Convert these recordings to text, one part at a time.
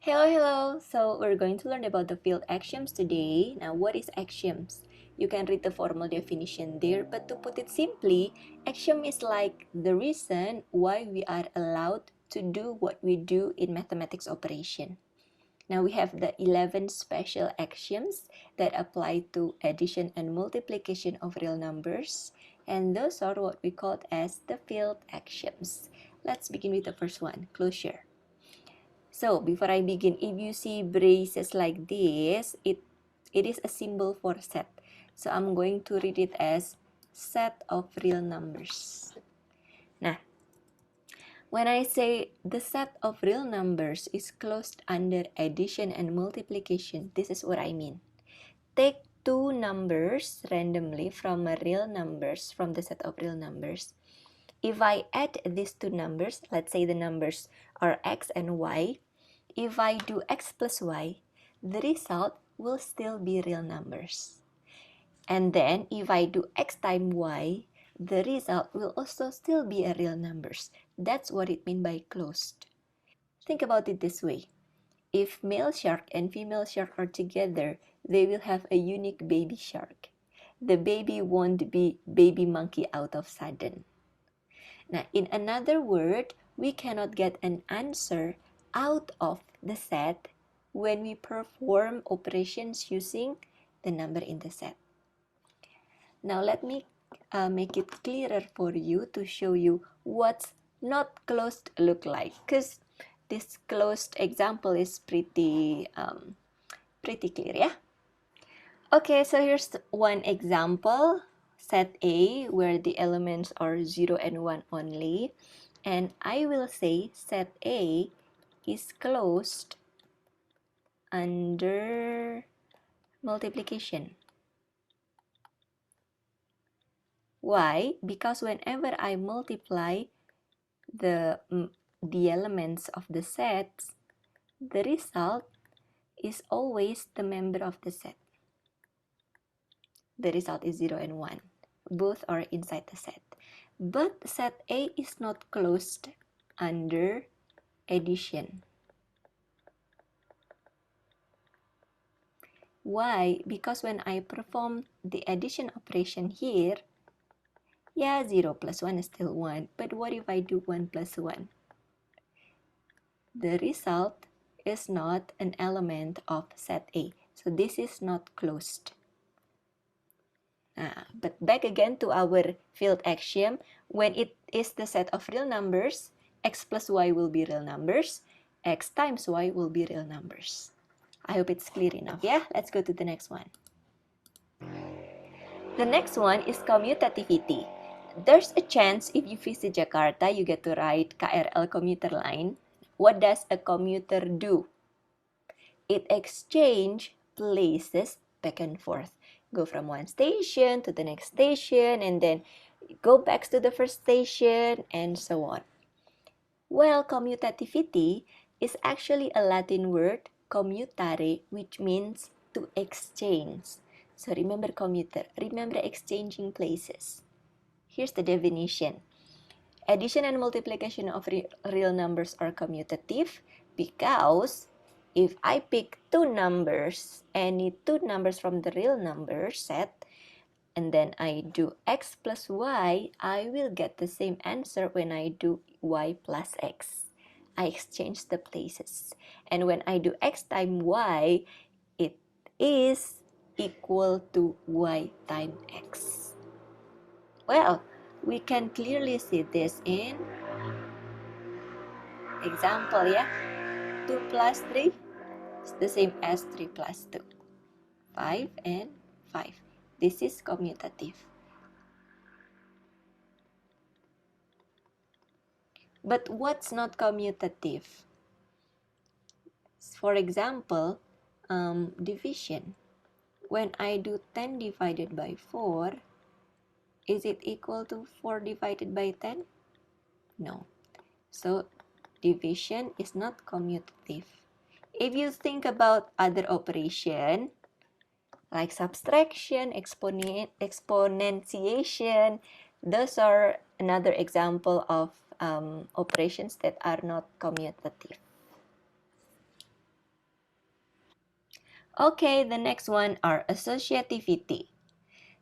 Hello. So we're going to learn about the field axioms today. Now, what is axioms? You can read the formal definition there, but to put it simply, axiom is like the reason why we are allowed to do what we do in mathematics operation. Now we have the 11 special axioms that apply to addition and multiplication of real numbers, and those are what we call as the field axioms. Let's begin with the first one, closure. So before I begin, if you see braces like this, it is a symbol for set. So I'm going to read it as set of real numbers. Nah, when I say the set of real numbers is closed under addition and multiplication, this is what I mean. Take two numbers randomly from the set of real numbers. If I add these two numbers, let's say the numbers are x and y, if I do x plus y, the result will still be real numbers. And then if I do x times y, the result will also still be a real numbers. That's what it means by closed. Think about it this way. If male shark and female shark are together, they will have a unique baby shark. The baby won't be baby monkey out of sudden. Now, in another word, we cannot get an answer out of the set when we perform operations using the number in the set. Now, let me make it clearer for you to show you what's not closed look like, because this closed example is pretty clear, yeah? Okay, so here's one example, set A, where the elements are 0 and 1 only. And I will say set A is closed under multiplication. Why? Because whenever I multiply the elements of the sets, the result is always the member of the set. The result is 0 and 1. Both are inside the set. But set A is not closed under addition. Why? Because when I perform the addition operation here, yeah, 0 plus 1 is still 1. But what if I do 1 plus 1? The result is not an element of set A. So this is not closed. But back again to our field axiom, when it is the set of real numbers, x plus y will be real numbers, x times y will be real numbers. I hope it's clear enough, yeah? Let's go to the next one. The next one is commutativity. There's a chance if you visit Jakarta, you get to ride KRL commuter line. What does a commuter do? It exchanges places back and forth. Go from one station to the next station and then go back to the first station and so on. Well, commutativity is actually a Latin word, commutare, which means to exchange. So remember commuter, remember exchanging places. Here's the definition. Addition and multiplication of real numbers are commutative because if I pick two numbers, any two numbers from the real number set, and then I do x plus y, I will get the same answer when I do y plus x. I exchange the places. And when I do x times y, it is equal to y times x. Well, we can clearly see this in example, yeah? 2 plus 3 is the same as 3 plus 2. 5 and 5. This is commutative. But what's not commutative? For example, division. When I do 10 divided by 4, is it equal to 4 divided by 10? No. So division is not commutative. If you think about other operation, like subtraction, exponentiation, those are another example of operations that are not commutative. Okay, the next one are associativity.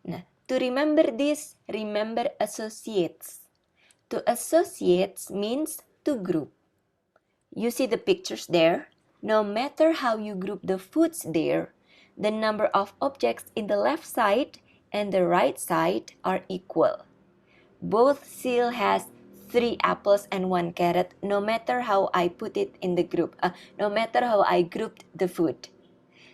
Nah, to remember this, remember associates. To associates means to group. You see the pictures there? No matter how you group the foods there, the number of objects in the left side and the right side are equal. Both still has 3 apples and 1 carrot, no matter how I put it in the group, no matter how I grouped the food.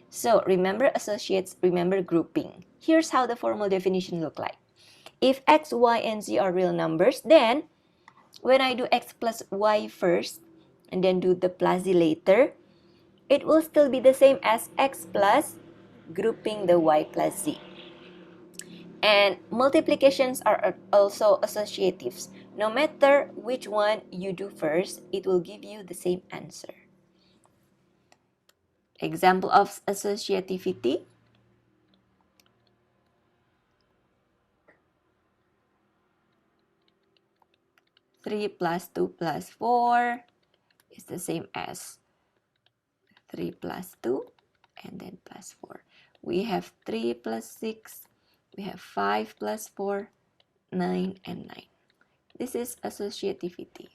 So remember associates, remember grouping. Here's how the formal definition look like. If x, y, and z are real numbers, then when I do x plus y first and then do the plus z later, it will still be the same as x plus grouping the y plus z. And multiplications are also associatives. No matter which one you do first, it will give you the same answer. Example of associativity. 3 plus 2 plus 4 is the same as 3 plus 2 and then plus 4. We have 3 plus 6, we have 5 plus 4, 9 and 9. This is associativity.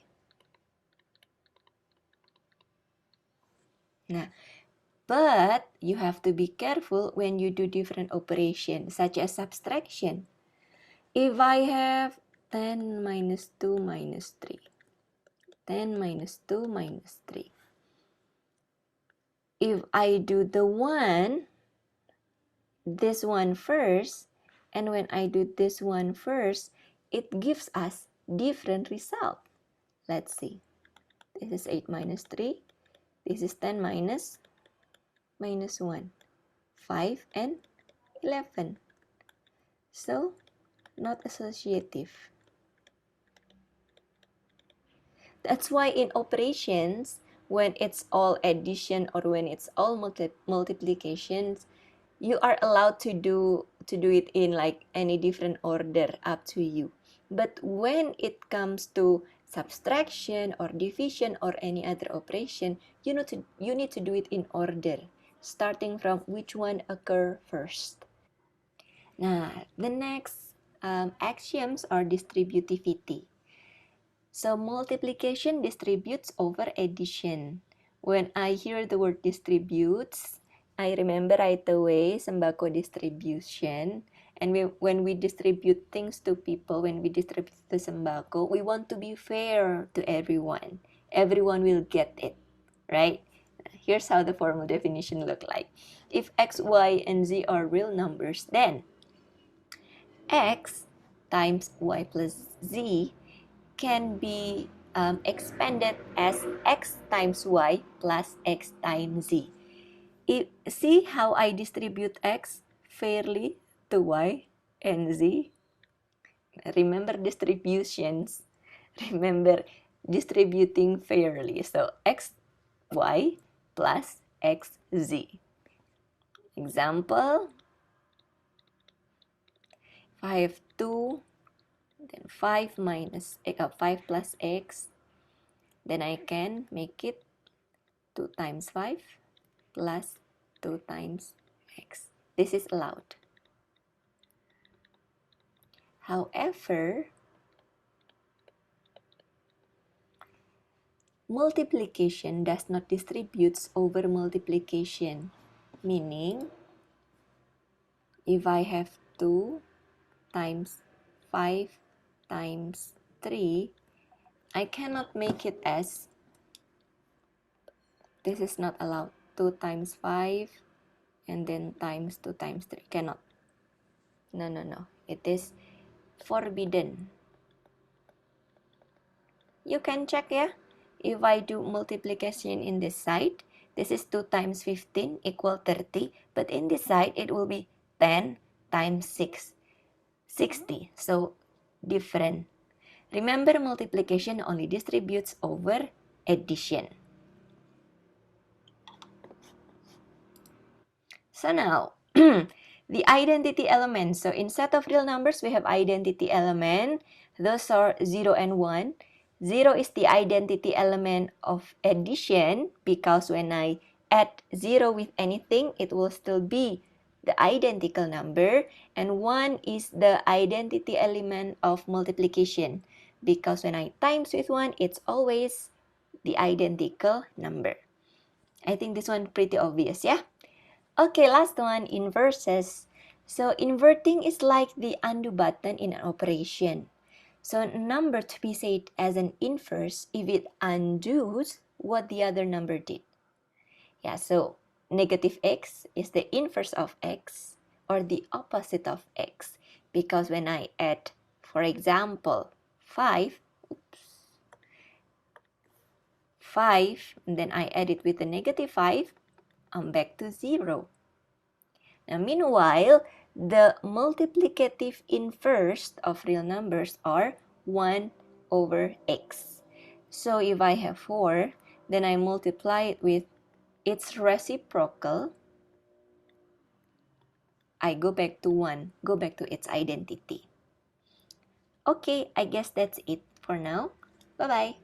Now, but you have to be careful when you do different operations such as subtraction. If I have 10 minus 2 minus 3, 10 minus 2 minus 3. If I do this one first, and when I do this one first, it gives us different result. Let's see. This is 8 minus 3. This is 10 minus 1. 5 and 11. So, not associative. That's why in operations, when it's all addition or when it's all multiplications, you are allowed to do it in like any different order, up to you. But when it comes to subtraction or division or any other operation, you need to do it in order, starting from which one occur first. Now, the next axioms are distributivity. So multiplication distributes over addition. When I hear the word distributes, I remember right away sembako distribution. And when we distribute things to people, when we distribute the sembako, we want to be fair to everyone. Everyone will get it, right? Here's how the formal definition look like. If x, y, and z are real numbers, then x times y plus z can be expanded as x times y plus x times z. See how I distribute x fairly to y and z? Remember distributions. Remember distributing fairly. So x, y plus x, z. Example, if I have 2, then 5 plus x, then I can make it 2 times 5 plus 2 times x. This is allowed. However, multiplication does not distribute over multiplication. Meaning, if I have 2 times 5 times 3, I cannot make it as, this is not allowed, 2 times 5 and then times 2 times 3. Cannot. No. It is forbidden. You can check, yeah? If I do multiplication in this side, this is 2 times 15 equal 30. But in this side, it will be 10 times 6, 60. So, different. Remember, multiplication only distributes over addition. So now, the identity elements. So instead of real numbers, we have identity element. Those are 0 and 1. 0 is the identity element of addition because when I add 0 with anything, it will still be the identical number, and 1 is the identity element of multiplication, because when I times with 1, it's always the identical number. I think this one pretty obvious, yeah? Okay, last one, inverses. So inverting is like the undo button in an operation. So a number to be said as an inverse if it undoes what the other number did. Yeah, so negative x is the inverse of x or the opposite of x, because when I add, for example, 5, 5, and then I add it with a negative 5, I'm back to 0. Now, meanwhile, the multiplicative inverse of real numbers are 1 over x. So if I have 4, then I multiply it with its reciprocal, I go back to 1, go back to its identity. Okay, I guess that's it for now. Bye-bye.